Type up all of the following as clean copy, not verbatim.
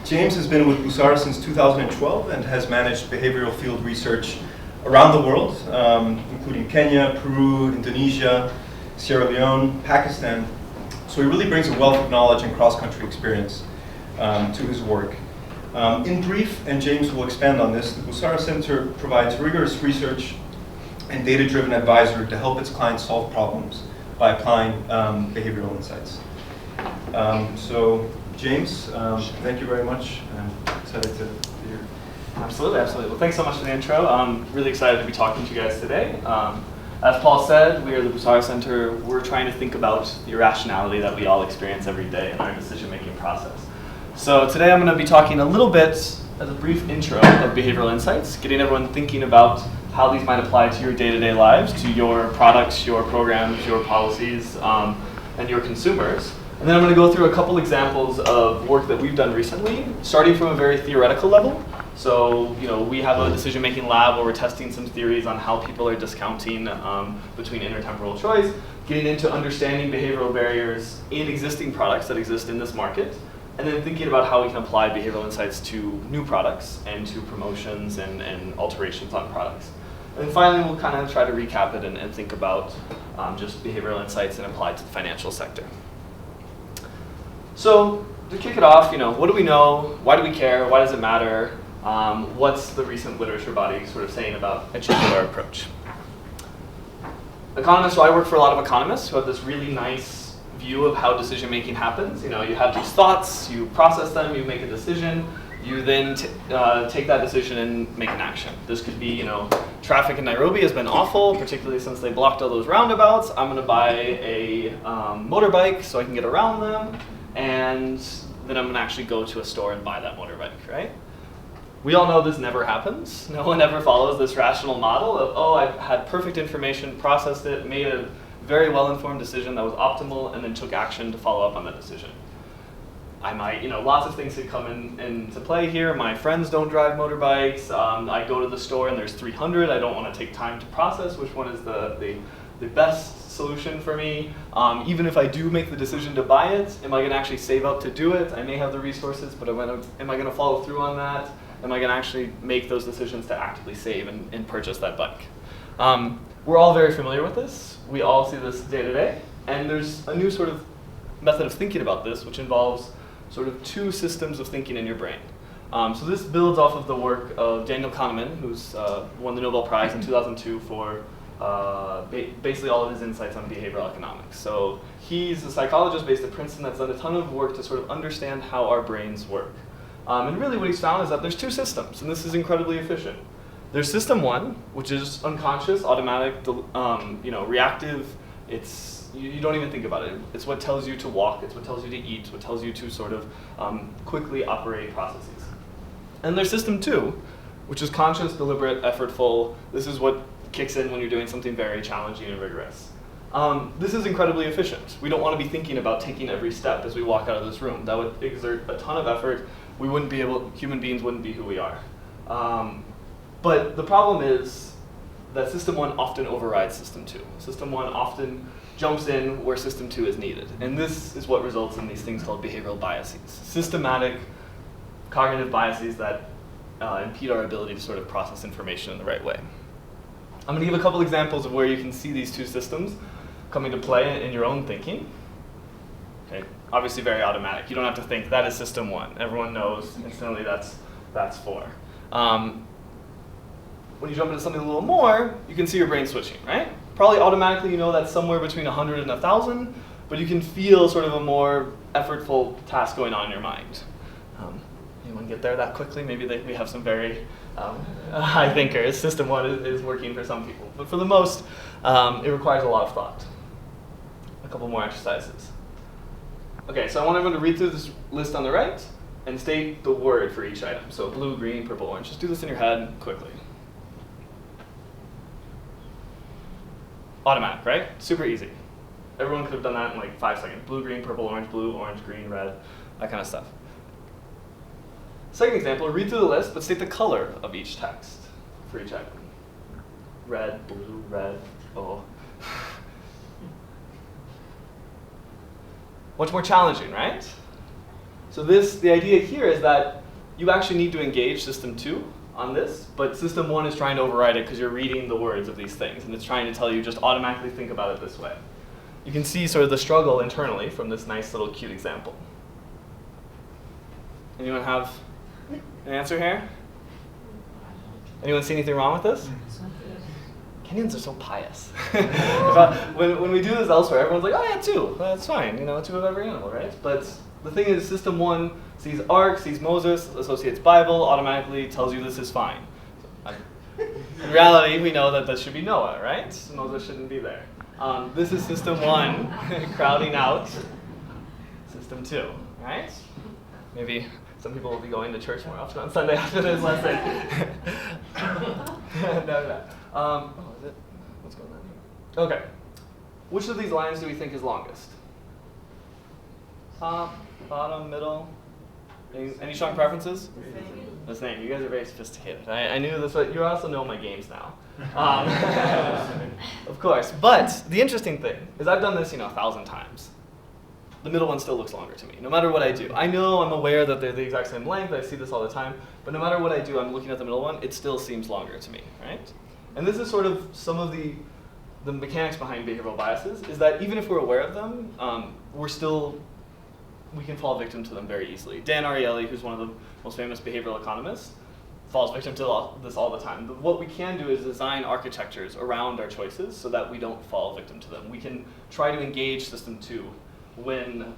James has been with Busara since 2012 and has managed behavioral field research around the world, including Kenya, Peru, Indonesia, Sierra Leone, Pakistan. So he really brings a wealth of knowledge and cross-country experience to his work. In brief, and James will expand on this, the Busara Centre provides rigorous research and data-driven advisory to help its clients solve problems by applying behavioral insights. So, James, thank you very much. I'm excited to be here. Absolutely, absolutely. Well, thanks so much for the intro. I'm really excited to be talking to you guys today. As Paul said, we are the Busara Centre. We're trying to think about the irrationality that we all experience every day in our decision-making process. So today I'm going to be talking a little bit, as a brief intro of behavioral insights, getting everyone thinking about how these might apply to your day-to-day lives, to your products, your programs, your policies, and your consumers. And then I'm going to go through a couple examples of work that we've done recently, starting from a very theoretical level. So, we have a decision-making lab where we're testing some theories on how people are discounting between intertemporal choice, getting into understanding behavioral barriers in existing products that exist in this market, and then thinking about how we can apply behavioral insights to new products and to promotions and alterations on products. And then finally, we'll kind of try to recap it and think about just behavioral insights and apply to the financial sector. So to kick it off, what do we know? Why do we care? Why does it matter? What's the recent literature body sort of saying about achieving our approach? Economists, so I work for a lot of economists who have this really nice view of how decision making happens. You have these thoughts, you process them, you make a decision, you then take that decision and make an action. This could be, traffic in Nairobi has been awful, particularly since they blocked all those roundabouts. I'm going to buy a motorbike so I can get around them, and then I'm going to actually go to a store and buy that motorbike, right? We all know this never happens. No one ever follows this rational model of, I've had perfect information, processed it, made a very well-informed decision that was optimal, and then took action to follow up on that decision. I might, lots of things could come into play here. My friends don't drive motorbikes. I go to the store and there's 300. I don't want to take time to process which one is the best solution for me. Even if I do make the decision to buy it, am I going to actually save up to do it? I may have the resources, but am I going to follow through on that? Am I going to actually make those decisions to actively save and purchase that bike? We're all very familiar with this. We all see this day to day. And there's a new sort of method of thinking about this, which involves sort of two systems of thinking in your brain. So this builds off of the work of Daniel Kahneman, who's won the Nobel Prize in 2002 for basically all of his insights on behavioral economics. So he's a psychologist based at Princeton that's done a ton of work to sort of understand how our brains work. And really what he's found is that there's two systems, and this is incredibly efficient. There's system one, which is unconscious, automatic, reactive. You don't even think about it. It's what tells you to walk, it's what tells you to eat, it's what tells you to sort of quickly operate processes. And there's system two, which is conscious, deliberate, effortful. This is what kicks in when you're doing something very challenging and rigorous. This is incredibly efficient. We don't want to be thinking about taking every step as we walk out of this room. That would exert a ton of effort. Human beings wouldn't be who we are. But the problem is that system one often overrides system two. System one often jumps in where system two is needed. And this is what results in these things called behavioral biases. Systematic cognitive biases that impede our ability to sort of process information in the right way. I'm going to give a couple examples of where you can see these two systems come into play in your own thinking. Okay, obviously very automatic. You don't have to think, that is system one. Everyone knows instantly that's four. When you jump into something a little more, you can see your brain switching, right? Probably automatically you know that's somewhere between 100 and 1,000, but you can feel sort of a more effortful task going on in your mind. Anyone get there that quickly? Maybe we have some very high thinkers. System one is working for some people, but for the most, it requires a lot of thought. A couple more exercises. Okay, so I want everyone to read through this list on the right and state the word for each item. So blue, green, purple, orange. Just do this in your head quickly. Automatic, right? Super easy. Everyone could have done that in like 5 seconds. Blue, green, purple, orange, blue, orange, green, red, that kind of stuff. Second example, read through the list, but state the color of each text for each item. Red, blue, red, oh. Much more challenging, right? So the idea here is that you actually need to engage system 2 on this, but system 1 is trying to override it because you're reading the words of these things, and it's trying to tell you just automatically think about it this way. You can see sort of the struggle internally from this nice little cute example. Anyone have an answer here? Anyone see anything wrong with this? Kenyans are so pious. When we do this elsewhere, everyone's like, oh yeah, 2, that's fine, 2 of every animal, right? But the thing is, system 1 sees Ark, sees Moses, associates Bible, automatically tells you this is fine. In reality, we know that this should be Noah, right? Moses shouldn't be there. This is system 1 crowding out system 2, right? Maybe some people will be going to church more often on Sunday after this lesson. No. Oh, is it? What's going on here? Okay. Which of these lines do we think is longest? Top, bottom, middle? Any strong preferences? The same. You guys are very sophisticated. I knew this, but you also know my games now. Of course. But the interesting thing is I've done this, 1,000 times. The middle one still looks longer to me, no matter what I do. I know, I'm aware that they're the exact same length. I see this all the time. But no matter what I do, I'm looking at the middle one. It still seems longer to me, right? And this is sort of some of the mechanics behind behavioral biases, is that even if we're aware of them, we can fall victim to them very easily. Dan Ariely, who's one of the most famous behavioral economists, falls victim to this all the time. But what we can do is design architectures around our choices so that we don't fall victim to them. We can try to engage system 2 when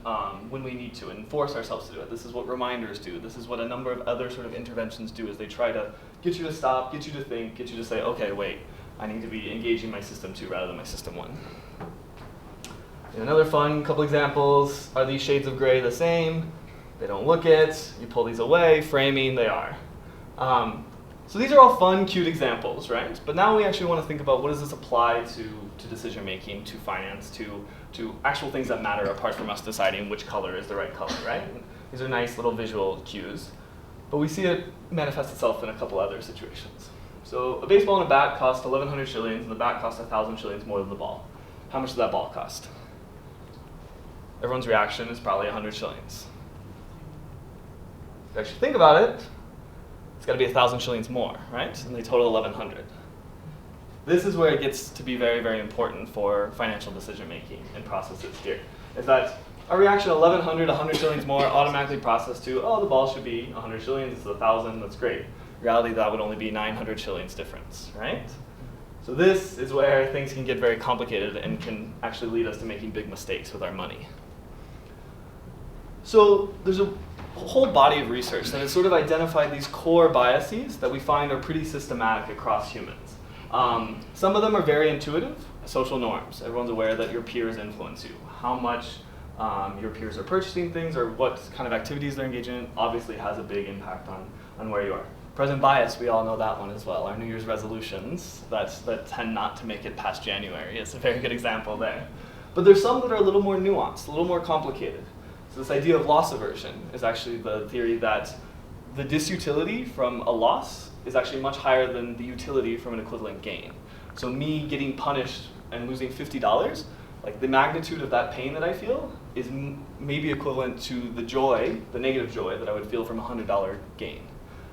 we need to and force ourselves to do it. This is what reminders do. This is what a number of other sort of interventions do, is they try to get you to stop, get you to think, get you to say, okay, wait, I need to be engaging my system 2 rather than my system 1. And another fun couple examples. Are these shades of gray the same? They don't look it. You pull these away. Framing, they are. So these are all fun, cute examples, right? But now we actually want to think about what does this apply to decision making, to finance, to actual things that matter apart from us deciding which color is the right color, right? And these are nice little visual cues. But we see it manifest itself in a couple other situations. So a baseball and a bat cost 1,100 shillings, and the bat costs 1,000 shillings more than the ball. How much does that ball cost? Everyone's reaction is probably 100 shillings. If you actually think about it, it's got to be 1,000 shillings more, right? And they total 1,100. This is where it gets to be very, very important for financial decision making and processes here. Is that our reaction 1,100, 100 shillings more, automatically processed to, oh, the ball should be 100 shillings, it's 1,000, that's great. In reality, that would only be 900 shillings difference, right? So this is where things can get very complicated and can actually lead us to making big mistakes with our money. So there's a whole body of research that has sort of identified these core biases that we find are pretty systematic across humans. Some of them are very intuitive, social norms. Everyone's aware that your peers influence you. How much your peers are purchasing things or what kind of activities they're engaging in obviously has a big impact on where you are. Present bias, we all know that one as well. Our New Year's resolutions that tend not to make it past January is a very good example there. But there's some that are a little more nuanced, a little more complicated. So this idea of loss aversion is actually the theory that the disutility from a loss is actually much higher than the utility from an equivalent gain. So me getting punished and losing $50, like the magnitude of that pain that I feel is maybe equivalent to the joy, the negative joy that I would feel from a $100 gain.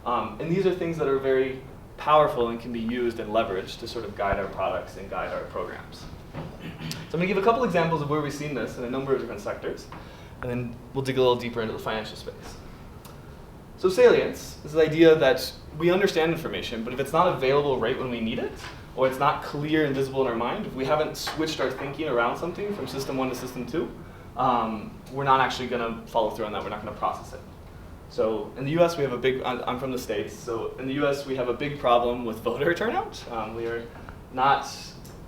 And these are things that are very powerful and can be used and leveraged to sort of guide our products and guide our programs. So I'm going to give a couple examples of where we've seen this in a number of different sectors, and then we'll dig a little deeper into the financial space. So salience is the idea that we understand information, but if it's not available right when we need it, or it's not clear and visible in our mind, if we haven't switched our thinking around something from system 1 to system 2, we're not actually going to follow through on that. We're not going to process it. So in the US, we have a big, I'm from the States, so in the US, we have a big problem with voter turnout. We are not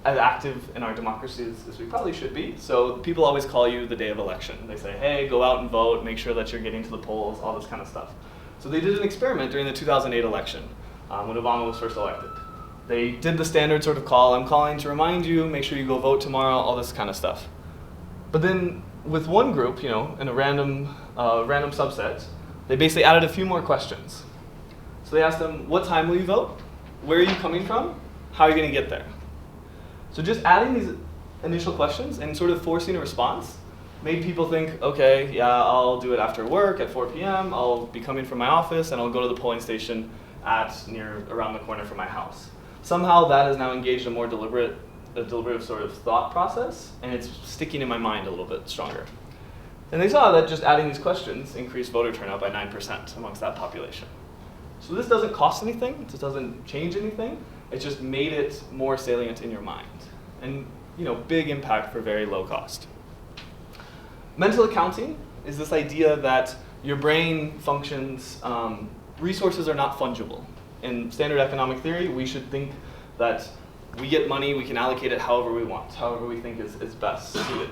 as active in our democracy as we probably should be. So people always call you the day of election. They say, hey, go out and vote, make sure that you're getting to the polls, all this kind of stuff. So they did an experiment during the 2008 election when Obama was first elected. They did the standard sort of call, I'm calling to remind you, make sure you go vote tomorrow, all this kind of stuff. But then with one group, in a random subset, they basically added a few more questions. So they asked them, what time will you vote? Where are you coming from? How are you going to get there? So just adding these initial questions and sort of forcing a response made people think, okay, yeah, I'll do it after work at 4 p.m. I'll be coming from my office and I'll go to the polling station around the corner from my house. Somehow that has now engaged a more deliberative sort of thought process, and it's sticking in my mind a little bit stronger. And they saw that just adding these questions increased voter turnout by 9% amongst that population. So this doesn't cost anything, this doesn't change anything, it just made it more salient in your mind. And big impact for very low cost. Mental accounting is this idea that your brain functions, resources are not fungible. In standard economic theory, we should think that we get money, we can allocate it however we want, however we think is best suited.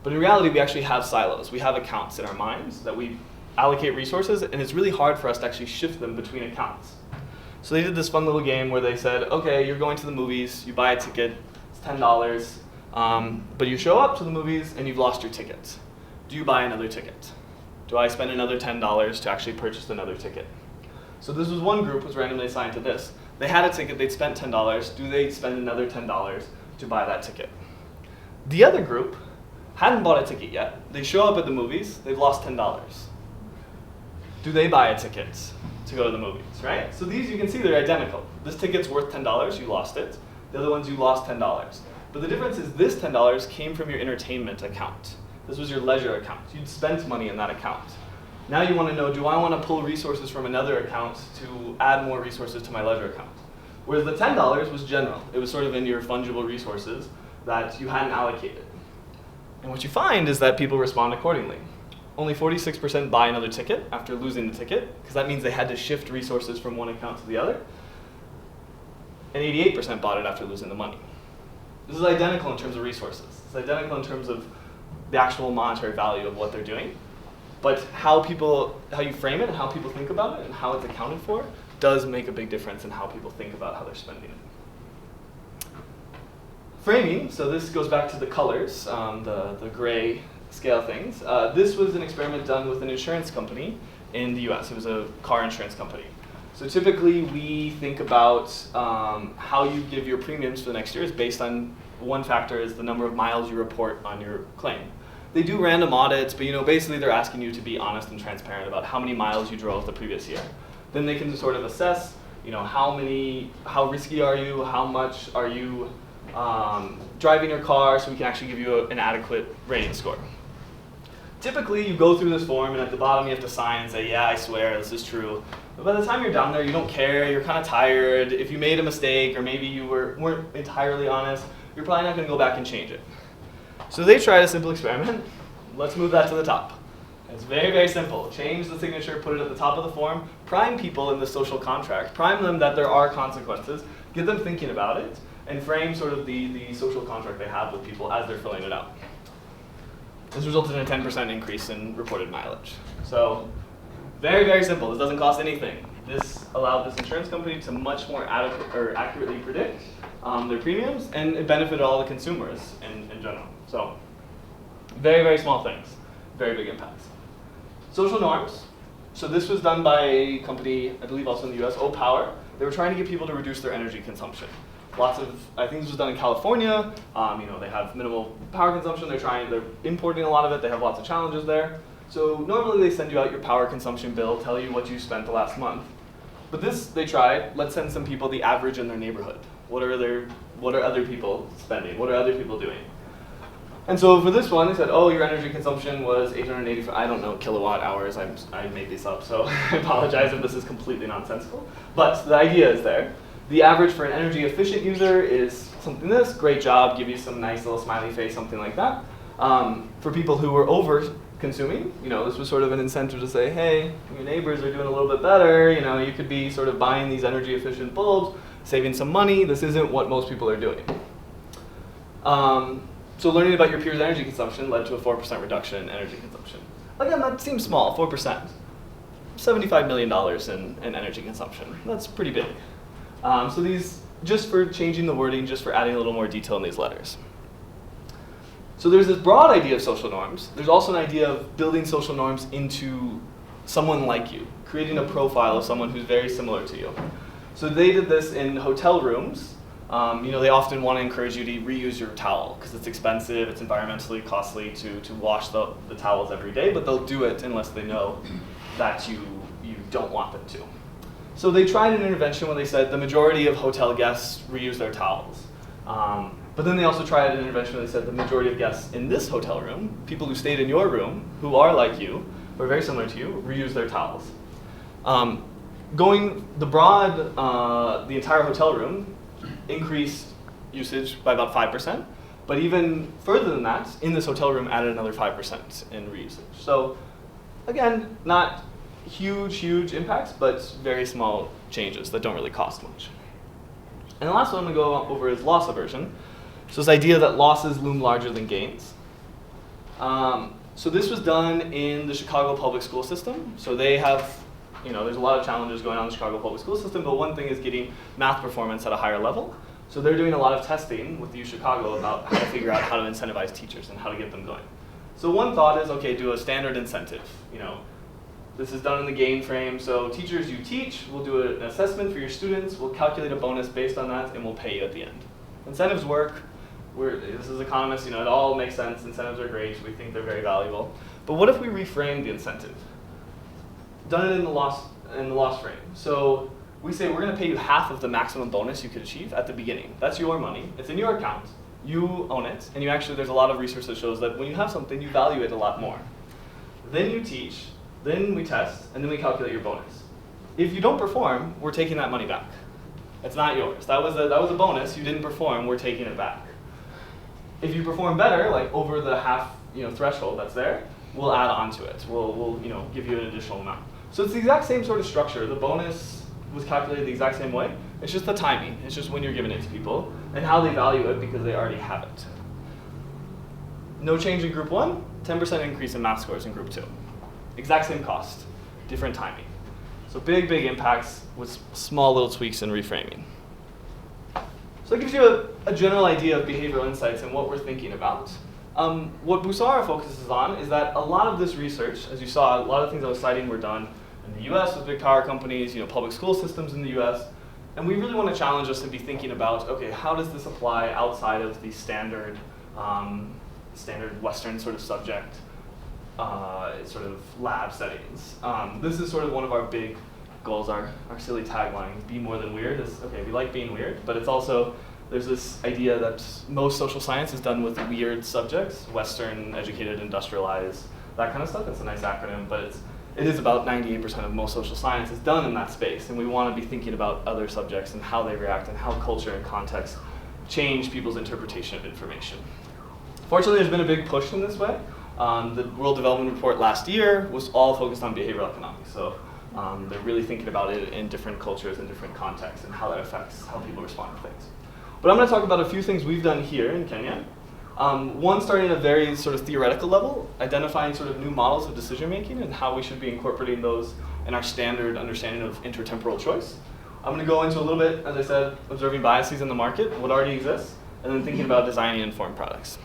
But in reality, we actually have silos. We have accounts in our minds that we allocate resources, and it's really hard for us to actually shift them between accounts. So they did this fun little game where they said, okay, you're going to the movies, you buy a ticket, it's $10, but you show up to the movies and you've lost your ticket. Do you buy another ticket? Do I spend another $10 to actually purchase another ticket? So this was one group was randomly assigned to this. They had a ticket, they'd spent $10. Do they spend another $10 to buy that ticket? The other group hadn't bought a ticket yet. They show up at the movies, they've lost $10. Do they buy a ticket to go to the movies, right? So these, you can see they're identical. This ticket's worth $10, you lost it. The other ones, you lost $10. But the difference is this $10 came from your entertainment account. This was your leisure account. You'd spent money in that account. Now you want to know, do I want to pull resources from another account to add more resources to my leisure account? Whereas the $10 was general. It was sort of in your fungible resources that you hadn't allocated. And what you find is that people respond accordingly. Only 46% buy another ticket after losing the ticket, because that means they had to shift resources from one account to the other. And 88% bought it after losing the money. This is identical in terms of resources. It's identical in terms of the actual monetary value of what they're doing. But how you frame it and how people think about it and how it's accounted for does make a big difference in how people think about how they're spending it. Framing, so this goes back to the colors, the gray scale things. This was an experiment done with an insurance company in the US. It was a car insurance company. So typically we think about how you give your premiums for the next year is based on one factor is the number of miles you report on your claim. They do random audits, but basically they're asking you to be honest and transparent about how many miles you drove the previous year. Then they can sort of assess, how risky are you, how much are you driving your car, so we can actually give you an adequate rating score. Typically, you go through this form, and at the bottom you have to sign and say, yeah, I swear, this is true. But by the time you're down there, you don't care, you're kind of tired. If you made a mistake, or maybe you weren't entirely honest, you're probably not going to go back and change it. So they tried a simple experiment. Let's move that to the top. It's very, very simple. Change the signature, put it at the top of the form, prime people in the social contract, prime them that there are consequences, get them thinking about it, and frame sort of the social contract they have with people as they're filling it out. This resulted in a 10% increase in reported mileage. So very, very simple. This doesn't cost anything. This allowed this insurance company to much more accurately predict their premiums, and it benefited all the consumers in general. So very, very small things, very big impacts. Social norms. So this was done by a company, I believe also in the US, Power. They were trying to get people to reduce their energy consumption. I think this was done in California. They have minimal power consumption. They're importing a lot of it. They have lots of challenges there. So normally they send you out your power consumption bill, tell you what you spent the last month. But this, they tried, let's send some people the average in their neighborhood. What are other people spending? What are other people doing? And so for this one, they said, your energy consumption was 885, I don't know, kilowatt hours. I made these up, so I apologize if this is completely nonsensical. But the idea is there. The average for an energy efficient user is something this, great job, give you some nice little smiley face, something like that. For people who were over consuming, this was sort of an incentive to say, hey, your neighbors are doing a little bit better, you could be sort of buying these energy efficient bulbs, saving some money. This isn't what most people are doing. So learning about your peers' energy consumption led to a 4% reduction in energy consumption. Again, that seems small, 4%. $75 million in energy consumption. That's pretty big. So these, just for changing the wording, just for adding a little more detail in these letters. So there's this broad idea of social norms. There's also an idea of building social norms into someone like you, creating a profile of someone who's very similar to you. So they did this in hotel rooms. They often want to encourage you to reuse your towel because it's expensive, it's environmentally costly to wash the towels every day, but they'll do it unless they know that you don't want them to. So they tried an intervention when they said the majority of hotel guests reuse their towels. But then they also tried an intervention where they said the majority of guests in this hotel room, people who stayed in your room, who are like you, who are very similar to you, reuse their towels. Going the entire hotel room increased usage by about 5%, but even further than that, in this hotel room added another 5% in reusage. So again, not huge impacts, but very small changes that don't really cost much. And the last one I'm going to go over is loss aversion. So this idea that losses loom larger than gains. So this was done in the Chicago public school system. So they have, there's a lot of challenges going on in the Chicago public school system, but one thing is getting math performance at a higher level. So they're doing a lot of testing with U Chicago about how to figure out how to incentivize teachers and how to get them going. So one thought is, okay, do a standard incentive. This is done in the gain frame. So teachers you teach, we'll do an assessment for your students, we'll calculate a bonus based on that, and we'll pay you at the end. Incentives work. This is economists, it all makes sense. Incentives are great. We think they're very valuable. But what if we reframe the incentive? Done it in the loss frame. So we say we're going to pay you half of the maximum bonus you could achieve at the beginning. That's your money. It's in your account. You own it. And there's a lot of research that shows that when you have something, you value it a lot more. Then you teach. Then we test, and then we calculate your bonus. If you don't perform, we're taking that money back. It's not yours. That was a bonus. You didn't perform. We're taking it back. If you perform better, like over the half threshold that's there, we'll add on to it. We'll give you an additional amount. So it's the exact same sort of structure. The bonus was calculated the exact same way. It's just the timing. It's just when you're giving it to people and how they value it because they already have it. No change in group 1, 10% increase in math scores in group 2. Exact same cost, different timing. So big impacts with small little tweaks in reframing. So that gives you a general idea of behavioral insights and what we're thinking about. What Busara focuses on is that a lot of this research, as you saw, a lot of things I was citing were done in the US with big power companies, public school systems in the US. And we really want to challenge us to be thinking about, okay, how does this apply outside of the standard Western sort of subject sort of lab settings. This is sort of one of our big goals, our silly tagline, be more than weird. Okay, we like being weird, but it's also, there's this idea that most social science is done with weird subjects, Western, educated, industrialized, that kind of stuff. It's a nice acronym, but it is about 98% of most social science is done in that space, and we want to be thinking about other subjects and how they react and how culture and context change people's interpretation of information. Fortunately, there's been a big push in this way. The World Development Report last year was all focused on behavioral economics. So they're really thinking about it in different cultures and different contexts and how that affects how people respond to things. But I'm going to talk about a few things we've done here in Kenya. One, starting at a very sort of theoretical level, identifying sort of new models of decision making and how we should be incorporating those in our standard understanding of intertemporal choice. I'm going to go into a little bit, as I said, observing biases in the market, what already exists, and then thinking about designing informed products.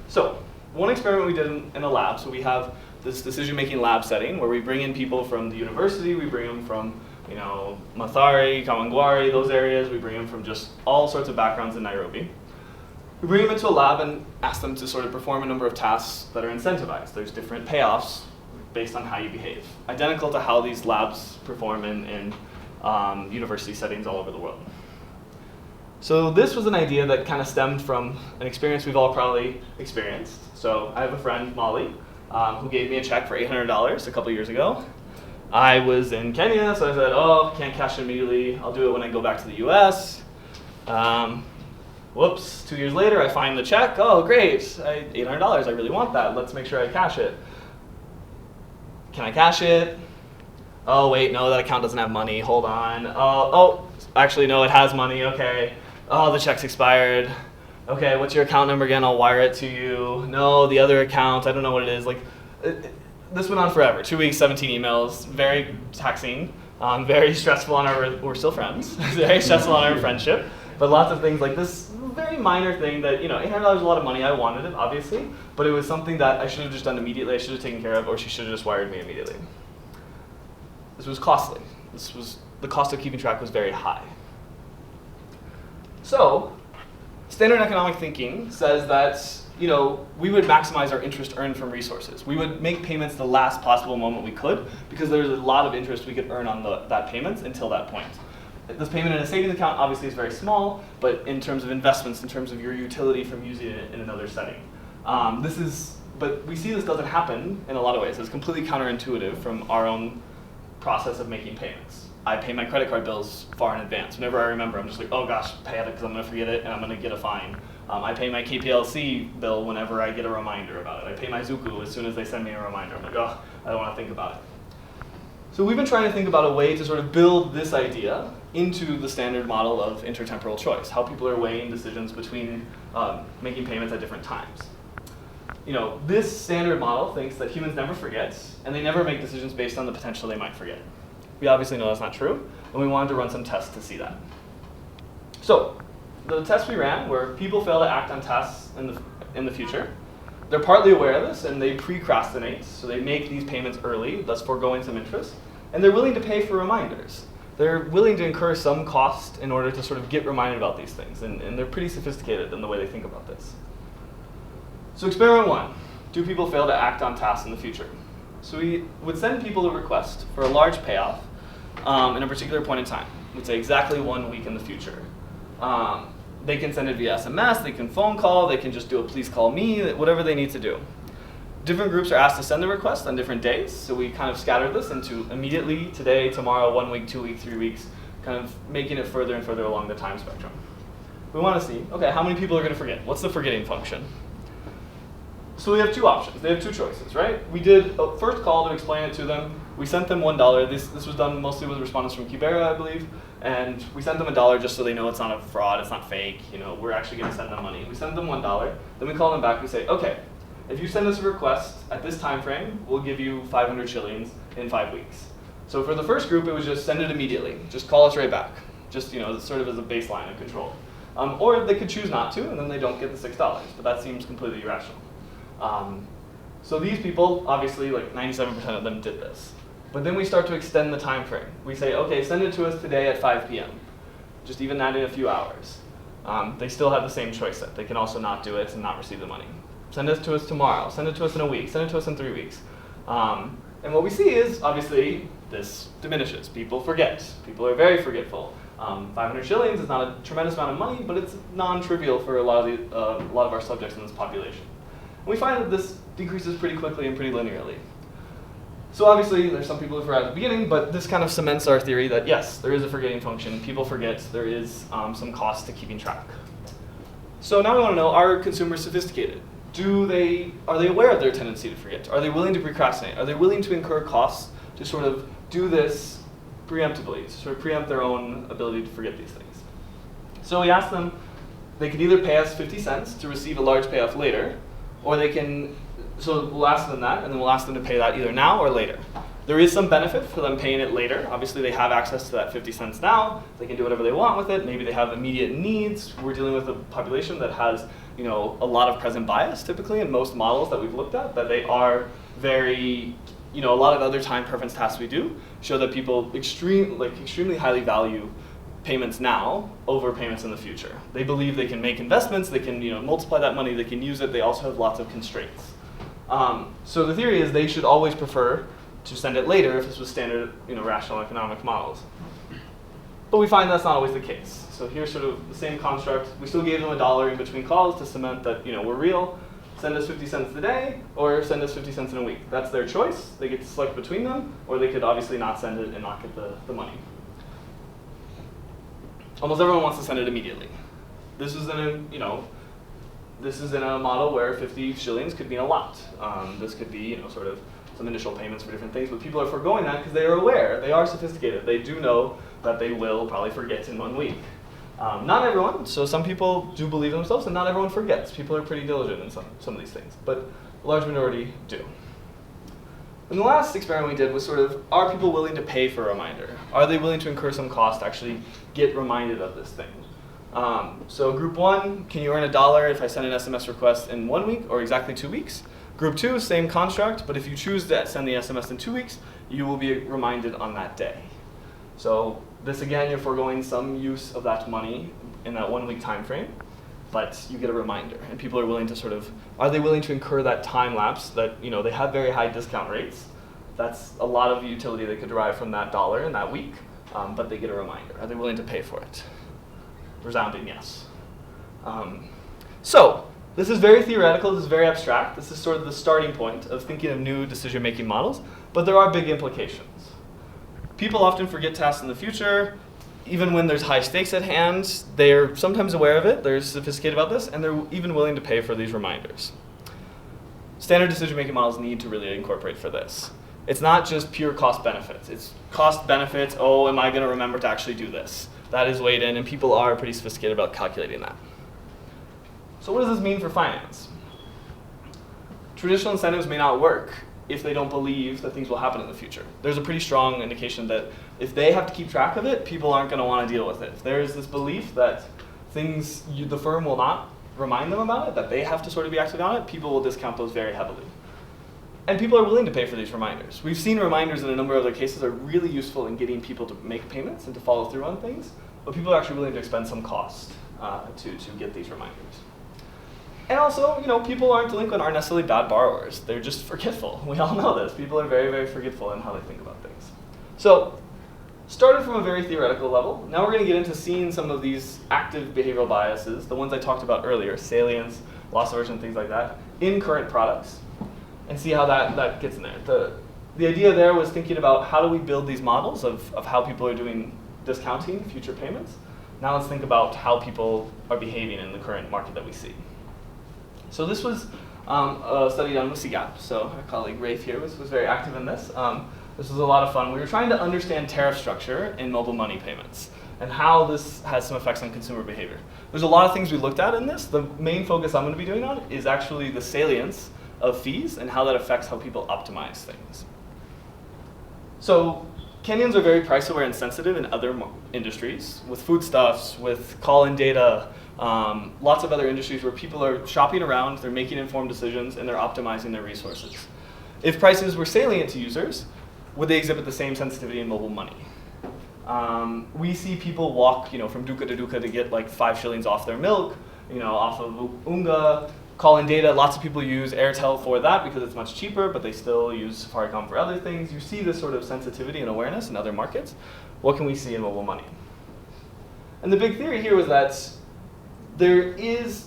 So, one experiment we did in a lab, so we have this decision-making lab setting where we bring in people from the university, we bring them from Mathare, Kawangware, those areas, we bring them from just all sorts of backgrounds in Nairobi. We bring them into a lab and ask them to sort of perform a number of tasks that are incentivized. There's different payoffs based on how you behave, identical to how these labs perform in university settings all over the world. So this was an idea that kind of stemmed from an experience we've all probably experienced. So I have a friend, Molly, who gave me a check for $800 a couple years ago. I was in Kenya, so I said, oh, can't cash it immediately. I'll do it when I go back to the US. Whoops, 2 years later, I find the check. Oh, great, $800, I really want that. Let's make sure I cash it. Can I cash it? Oh, wait, no, that account doesn't have money. Hold on. Oh, actually, no, it has money. Okay. Oh, the check's expired. Okay, what's your account number again? I'll wire it to you. No, the other account, I don't know what it is. This went on forever. 2 weeks, 17 emails, very taxing, very stressful on we're still friends, very stressful on our friendship, but lots of things like this very minor thing that, $800 is a lot of money. I wanted it, obviously, but it was something that I should have just done immediately. I should have taken care of, or she should have just wired me immediately. This was costly. The cost of keeping track was very high. So, standard economic thinking says that we would maximize our interest earned from resources. We would make payments the last possible moment we could because there's a lot of interest we could earn on that payments until that point. This payment in a savings account obviously is very small, but in terms of investments, in terms of your utility from using it in another setting. But we see this doesn't happen in a lot of ways. It's completely counterintuitive from our own process of making payments. I pay my credit card bills far in advance. Whenever I remember, I'm just like, oh gosh, pay it because I'm going to forget it and I'm going to get a fine. I pay my KPLC bill whenever I get a reminder about it. I pay my Zuku as soon as they send me a reminder. I'm like, oh, I don't want to think about it. So we've been trying to think about a way to sort of build this idea into the standard model of intertemporal choice, how people are weighing decisions between making payments at different times. This standard model thinks that humans never forget, and they never make decisions based on the potential they might forget. We obviously know that's not true, and we wanted to run some tests to see that. So, the tests we ran were people fail to act on tasks in the future. They're partly aware of this, and they procrastinate, so they make these payments early, thus foregoing some interest, and they're willing to pay for reminders. They're willing to incur some cost in order to sort of get reminded about these things, and they're pretty sophisticated in the way they think about this. So experiment 1, do people fail to act on tasks in the future? So we would send people a request for a large payoff in a particular point in time. We'd say exactly 1 week in the future. They can send it via SMS, they can phone call, they can just do a please call me, whatever they need to do. Different groups are asked to send the request on different days, so we kind of scattered this into immediately, today, tomorrow, 1 week, 2 weeks, 3 weeks, kind of making it further and further along the time spectrum. We want to see, okay, how many people are going to forget? What's the forgetting function? So we have 2 options. They have 2 choices, right? We did a first call to explain it to them. We sent them $1. This was done mostly with respondents from Kibera, I believe. And we sent them $1 just so they know it's not a fraud, it's not fake. We're actually going to send them money. We send them $1. Then we call them back. We say, okay, if you send us a request at this time frame, we'll give you 500 shillings in 5 weeks. So for the first group, it was just send it immediately. Just call us right back. Just sort of as a baseline of control. Or they could choose not to, and then they don't get the $6. But that seems completely irrational. So these people, obviously, like 97% of them did this. But then we start to extend the time frame. We say, okay, send it to us today at 5 p.m. Just even that in a few hours. They still have the same choice set. They can also not do it and not receive the money. Send it to us tomorrow. Send it to us in a week. Send it to us in 3 weeks. And what we see is, obviously, this diminishes. People forget. People are very forgetful. 500 shillings is not a tremendous amount of money, but it's non-trivial for a lot of our subjects in this population. And we find that this decreases pretty quickly and pretty linearly. So obviously, there's some people who forgot at the beginning, but this kind of cements our theory that yes, there is a forgetting function. People forget. There is some cost to keeping track. So now we want to know, are consumers sophisticated? Are they aware of their tendency to forget? Are they willing to procrastinate? Are they willing to incur costs to sort of do this preemptively, to sort of preempt their own ability to forget these things? So we asked them, they could either pay us 50 cents to receive a large payoff later, or they can, so we'll ask them that, and then we'll ask them to pay that either now or later. There is some benefit for them paying it later. Obviously, they have access to that 50 cents now. They can do whatever they want with it. Maybe they have immediate needs. We're dealing with a population that has, a lot of present bias typically in most models that we've looked at, that they are very, a lot of other time preference tasks we do show that people extremely highly value payments now over payments in the future. They believe they can make investments, they can multiply that money, they can use it, they also have lots of constraints. So the theory is they should always prefer to send it later if this was standard rational economic models. But we find that's not always the case. So here's sort of the same construct. We still gave them $1 in between calls to cement that we're real. Send us 50 cents today, or send us 50 cents in a week. That's their choice. They get to select between them, or they could obviously not send it and not get the money. Almost everyone wants to send it immediately. This is in a model where 50 shillings could mean a lot. This could be sort of some initial payments for different things, but people are foregoing that because they are aware, they are sophisticated. They do know that they will probably forget in 1 week. Not everyone, so some people do believe in themselves, and not everyone forgets. People are pretty diligent in some of these things, but a large minority do. And the last experiment we did was sort of, are people willing to pay for a reminder? Are they willing to incur some cost to actually get reminded of this thing? So group 1, can you earn $1 if I send an SMS request in 1 week or exactly 2 weeks? Group 2, same construct, but if you choose to send the SMS in 2 weeks, you will be reminded on that day. So this, again, you're foregoing some use of that money in that 1 week time frame, but you get a reminder. And people are willing to sort of, are they willing to incur that time lapse that, they have very high discount rates? That's a lot of utility they could derive from that dollar in that week, but they get a reminder. Are they willing to pay for it? Resounding yes. So this is very theoretical, this is very abstract. This is sort of the starting point of thinking of new decision-making models, but there are big implications. People often forget tasks in the future. Even when there's high stakes at hand, they're sometimes aware of it, they're sophisticated about this, and they're even willing to pay for these reminders. Standard decision-making models need to really incorporate for this. It's not just pure cost benefits. It's cost benefits, oh, am I going to remember to actually do this? That is weighed in, and people are pretty sophisticated about calculating that. So what does this mean for finance? Traditional incentives may not work if they don't believe that things will happen in the future. There's a pretty strong indication that if they have to keep track of it, people aren't going to want to deal with it. If there is this belief that the firm will not remind them about it, that they have to sort of be acting on it, people will discount those very heavily. And people are willing to pay for these reminders. We've seen reminders in a number of other cases are really useful in getting people to make payments and to follow through on things, but people are actually willing to expend some cost to get these reminders. And also, people aren't delinquent, aren't necessarily bad borrowers. They're just forgetful. We all know this. People are very, very forgetful in how they think about things. So, started from a very theoretical level. Now we're going to get into seeing some of these active behavioral biases, the ones I talked about earlier, salience, loss aversion, things like that, in current products, and see how that gets in there. The idea there was thinking about how do we build these models of how people are doing discounting future payments. Now let's think about how people are behaving in the current market that we see. So this was a study done with CGAP. So our colleague Rafe here was very active in this. This was a lot of fun. We were trying to understand tariff structure in mobile money payments and how this has some effects on consumer behavior. There's a lot of things we looked at in this. The main focus I'm going to be doing on is actually the salience of fees and how that affects how people optimize things. So Kenyans are very price aware and sensitive in other industries, with foodstuffs, with call-in data, lots of other industries where people are shopping around, they're making informed decisions, and they're optimizing their resources. If prices were salient to users, would they exhibit the same sensitivity in mobile money? We see people walk, from duka to duka to get like 5 shillings off their milk, off of Unga, call-in data. Lots of people use Airtel for that because it's much cheaper, but they still use Safaricom for other things. You see this sort of sensitivity and awareness in other markets. What can we see in mobile money? And the big theory here was that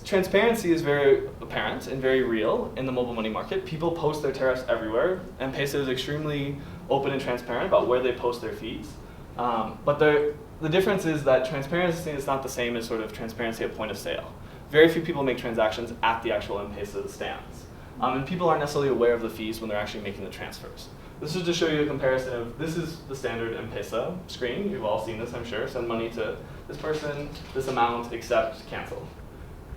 transparency is very apparent and very real in the mobile money market. People post their tariffs everywhere, and Peso is extremely open and transparent about where they post their fees. But the difference is that transparency is not the same as sort of transparency at point of sale. Very few people make transactions at the actual M-Pesa stands. And people aren't necessarily aware of the fees when they're actually making the transfers. This is to show you a comparison of, this is the standard M-Pesa screen. You've all seen this, I'm sure. Send money to this person, this amount, accept, cancel.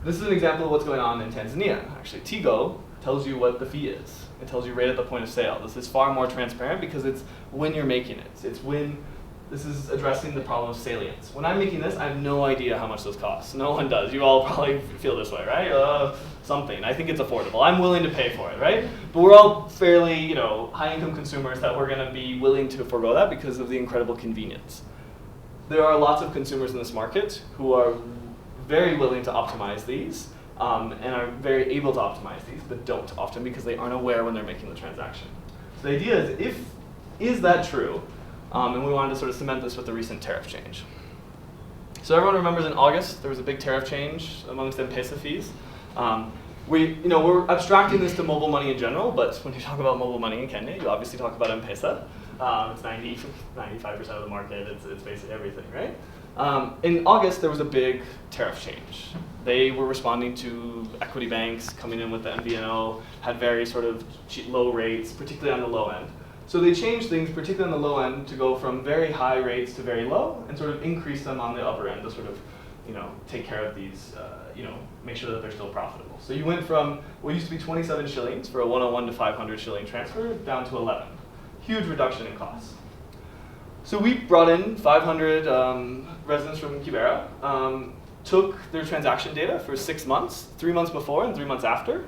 This is an example of what's going on in Tanzania. Actually, Tigo tells you what the fee is. It tells you right at the point of sale. This is far more transparent because it's when you're making it. This is addressing the problem of salience. When I'm making this, I have no idea how much this costs. No one does. You all probably feel this way, right? Something. I think it's affordable. I'm willing to pay for it, right? But we're all fairly, high-income consumers that we're going to be willing to forego that because of the incredible convenience. There are lots of consumers in this market who are very willing to optimize these and are very able to optimize these, but don't often because they aren't aware when they're making the transaction. So the idea is, is that true? And we wanted to sort of cement this with the recent tariff change. So everyone remembers in August, there was a big tariff change amongst M-Pesa fees. We're abstracting this to mobile money in general, but when you talk about mobile money in Kenya, you obviously talk about M-Pesa. It's 95% of the market, it's basically everything, right? In August, there was a big tariff change. They were responding to equity banks coming in with the MVNO, had very sort of low rates, particularly on the low end. So they changed things, particularly on the low end, to go from very high rates to very low, and sort of increase them on the upper end to sort of, take care of these, make sure that they're still profitable. So you went from what used to be 27 shillings for a 101 to 500 shilling transfer down to 11. Huge reduction in costs. So we brought in 500 residents from Kibera, took their transaction data for 6 months, 3 months before and 3 months after,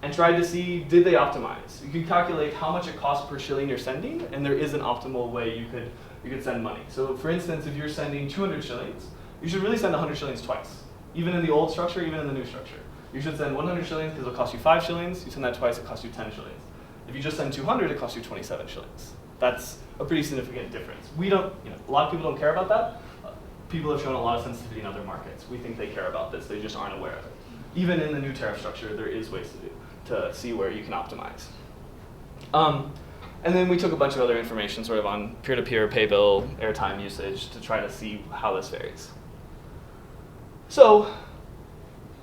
and tried to see, did they optimize? You could calculate how much it costs per shilling you're sending, and there is an optimal way you could you could send money. So for instance, if you're sending 200 shillings, you should really send 100 shillings twice. Even in the old structure, even in the new structure. You should send 100 shillings because it'll cost you 5 shillings. You send that twice, it costs you 10 shillings. If you just send 200, it costs you 27 shillings. That's a pretty significant difference. We don't, a lot of people don't care about that. People have shown a lot of sensitivity in other markets. We think they care about this, they just aren't aware of it. Even in the new tariff structure, there is ways to see where you can optimize. And then we took a bunch of other information sort of on peer-to-peer, pay bill, airtime usage to try to see how this varies. So,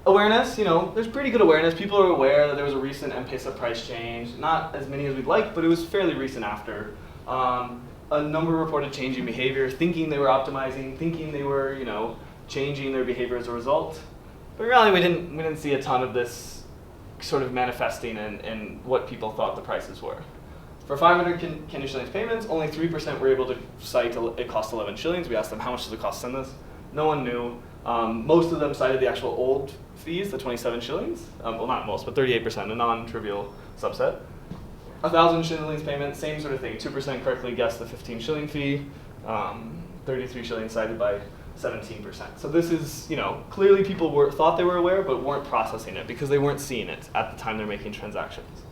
awareness, there's pretty good awareness. People are aware that there was a recent M-Pesa price change. Not as many as we'd like, but it was fairly recent after. A number reported changing behavior, thinking they were optimizing, thinking they were, changing their behavior as a result. But really, we didn't see a ton of this sort of manifesting in what people thought the prices were. For 500 Kenya shillings payments, only 3% were able to cite it cost 11 shillings. We asked them, how much does it cost to send this? No one knew. Most of them cited the actual old fees, the 27 shillings. Well, not most, but 38%, a non-trivial subset. 1,000 shillings payment, same sort of thing. 2% correctly guessed the 15 shilling fee. 33 shillings cited by 17%. So this is, clearly people thought they were aware, but weren't processing it because they weren't seeing it at the time they're making transactions.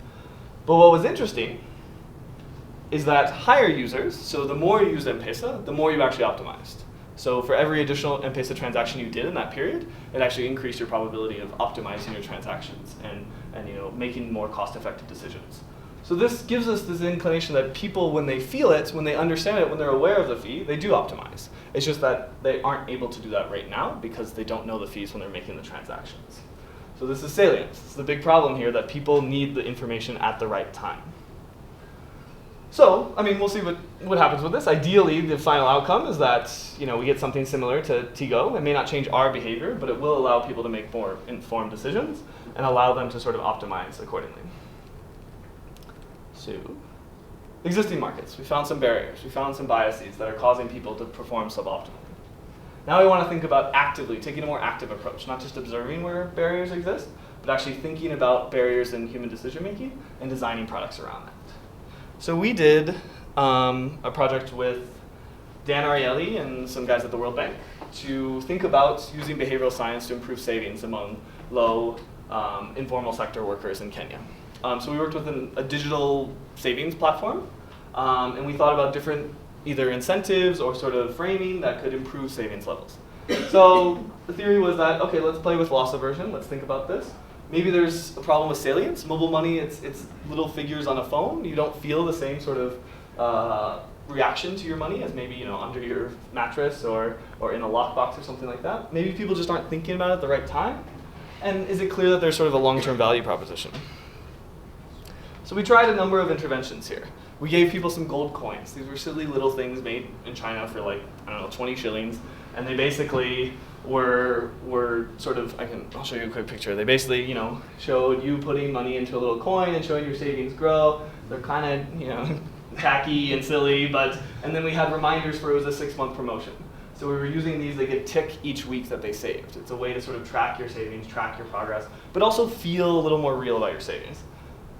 But what was interesting is that higher users, so the more you used M-Pesa, the more you actually optimized. So for every additional M-Pesa transaction you did in that period, it actually increased your probability of optimizing your transactions and making more cost-effective decisions. So this gives us this inclination that people, when they feel it, when they understand it, when they're aware of the fee, they do optimize. It's just that they aren't able to do that right now because they don't know the fees when they're making the transactions. So this is salience. It's the big problem here that people need the information at the right time. So, we'll see what happens with this. Ideally, the final outcome is that we get something similar to Tigo. It may not change our behavior, but it will allow people to make more informed decisions and allow them to sort of optimize accordingly. So, existing markets. We found some barriers. We found some biases that are causing people to perform suboptimally. Now we want to think about taking a more active approach, not just observing where barriers exist, but actually thinking about barriers in human decision making and designing products around that. So we did a project with Dan Ariely and some guys at the World Bank to think about using behavioral science to improve savings among low informal sector workers in Kenya. So we worked with a digital savings platform, and we thought about different either incentives or sort of framing that could improve savings levels. So the theory was that, okay, let's play with loss aversion. Let's think about this. Maybe there's a problem with salience. Mobile money, it's little figures on a phone. You don't feel the same sort of reaction to your money as maybe under your mattress or in a lockbox or something like that. Maybe people just aren't thinking about it at the right time. And is it clear that there's sort of a long-term value proposition? So we tried a number of interventions here. We gave people some gold coins. These were silly little things made in China for 20 shillings. And they basically were sort of, I'll show you a quick picture. They basically, showed you putting money into a little coin and showing your savings grow. They're kind of, tacky and silly, and then we had reminders for it was a 6-month promotion. So we were using these, they could tick each week that they saved. It's a way to sort of track your savings, track your progress, but also feel a little more real about your savings.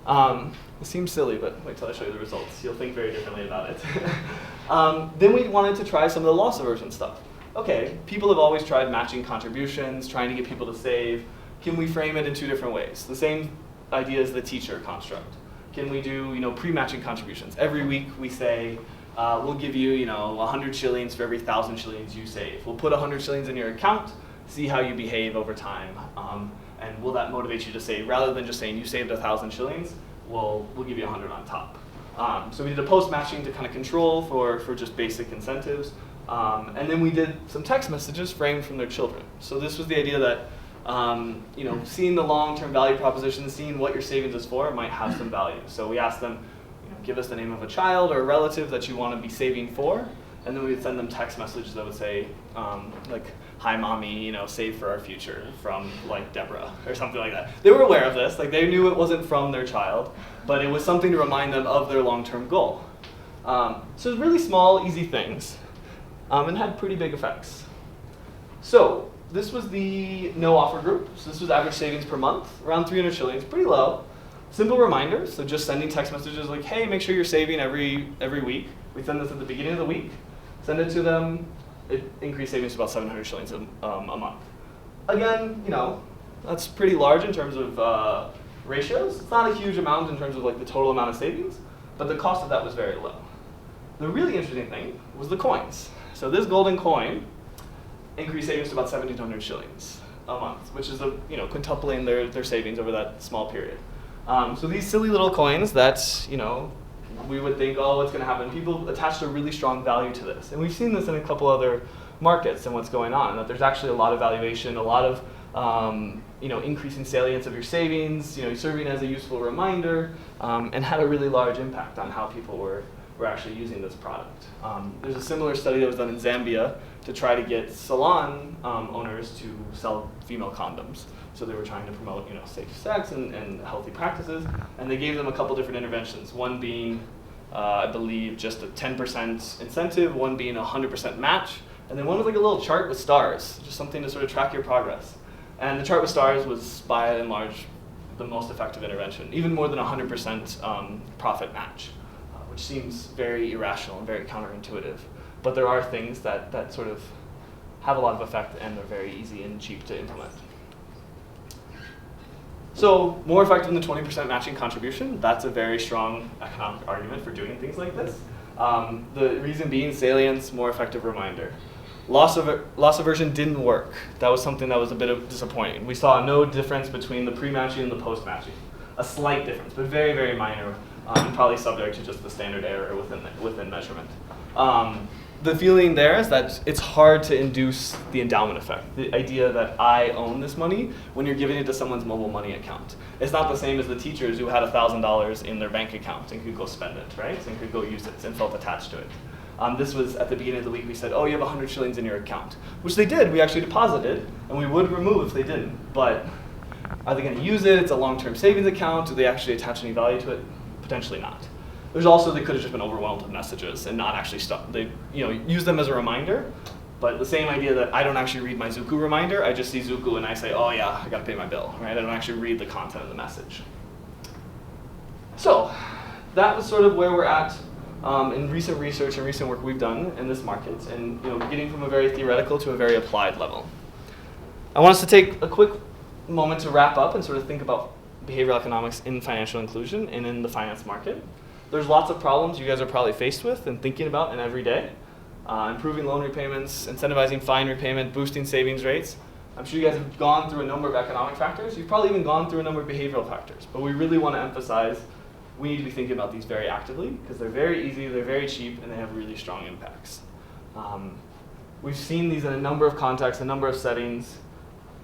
It seems silly, but wait till I show you the results. You'll think very differently about it. Then we wanted to try some of the loss aversion stuff. Okay, people have always tried matching contributions, trying to get people to save. Can we frame it in 2 different ways? The same idea as the teacher construct. Can we do, pre-matching contributions? Every week we say, we'll give you, 100 shillings for every 1,000 shillings you save. We'll put 100 shillings in your account, see how you behave over time, and will that motivate you to save? Rather than just saying you saved 1,000 shillings, we'll give you 100 on top. So we did a post-matching to kind of control for just basic incentives. And then we did some text messages framed from their children. So this was the idea that seeing the long-term value proposition, seeing what your savings is for might have some value. So we asked them, give us the name of a child or a relative that you want to be saving for, and then we would send them text messages that would say, hi mommy, save for our future from Deborah or something like that. They were aware of this, they knew it wasn't from their child, but it was something to remind them of their long-term goal. So really small, easy things, and had pretty big effects. So this was the no offer group. So this was average savings per month, around 300 shillings, pretty low. Simple reminders, so just sending text messages like, hey, make sure you're saving every week. We send this at the beginning of the week. send it to them, it increased savings to about 700 shillings a month. Again, you know, that's pretty large in terms of ratios. It's not a huge amount in terms of like the total amount of savings, but the cost of that was very low. The really interesting thing was the coins. So this golden coin increased savings to about 1,700 shillings a month, which is quintupling their savings over that small period. So these silly little coins that, you know, we would think, oh, what's going to happen? People attached a really strong value to this. And we've seen this in a couple other markets and what's going on, that there's actually a lot of valuation, a lot of increasing salience of your savings, serving as a useful reminder, and had a really large impact on how people were actually using this product. There's a similar study that was done in Zambia to try to get salon owners to sell female condoms. So they were trying to promote safe sex and healthy practices, and they gave them a couple different interventions, one being, I believe, just a 10% incentive, one being a 100% match, and then one was like a little chart with stars, just something to sort of track your progress. And the chart with stars was, by and large, the most effective intervention, even more than 100% profit match, which seems very irrational and very counterintuitive. But there are things that sort of have a lot of effect and are very easy and cheap to implement. So more effective than the 20% matching contribution, that's a very strong economic argument for doing things like this. The reason being salience, more effective reminder. Loss aversion didn't work. That was something that was a bit of disappointing. We saw no difference between the pre-matching and the post-matching. A slight difference, but very, very minor, and probably subject to just the standard error within measurement. The feeling there is that it's hard to induce the endowment effect, the idea that I own this money when you're giving it to someone's mobile money account. It's not the same as the teachers who had $1,000 in their bank account and could go spend it, right? And could go use it and felt attached to it. This was at the beginning of the week. We said, oh, you have 100 shillings in your account, which they did. We actually deposited, and we would remove if they didn't. But are they going to use it? It's a long-term savings account. Do they actually attach any value to it? Potentially not. There's also, they could have just been overwhelmed with messages and not actually stop. They use them as a reminder, but the same idea that I don't actually read my Zuku reminder. I just see Zuku and I say, oh yeah, I got to pay my bill, right? I don't actually read the content of the message. So that was sort of where we're at in recent research and recent work we've done in this market, and getting from a very theoretical to a very applied level. I want us to take a quick moment to wrap up and sort of think about behavioral economics in financial inclusion and in the finance market. There's lots of problems you guys are probably faced with and thinking about in every day. Improving loan repayments, incentivizing fine repayment, boosting savings rates. I'm sure you guys have gone through a number of economic factors. You've probably even gone through a number of behavioral factors. But we really want to emphasize we need to be thinking about these very actively because they're very easy, they're very cheap, and they have really strong impacts. We've seen these in a number of contexts, a number of settings,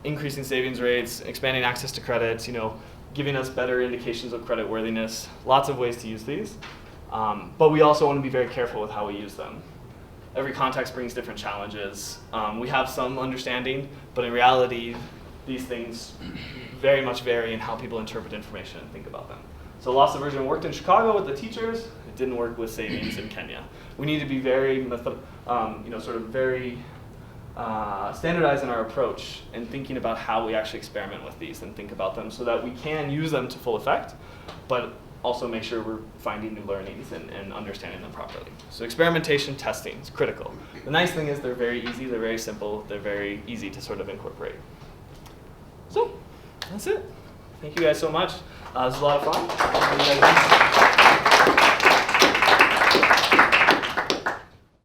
increasing savings rates, expanding access to credit, giving us better indications of credit worthiness, lots of ways to use these. But we also want to be very careful with how we use them. Every context brings different challenges. We have some understanding, but in reality, these things very much vary in how people interpret information and think about them. So loss aversion worked in Chicago with the teachers. It didn't work with savings in Kenya. We need to be very, very standardized in our approach and thinking about how we actually experiment with these and think about them so that we can use them to full effect, but also make sure we're finding new learnings and understanding them properly. So experimentation, testing is critical. The nice thing is they're very easy, they're very simple, they're very easy to sort of incorporate. So that's it. Thank you guys so much. This was a lot of fun.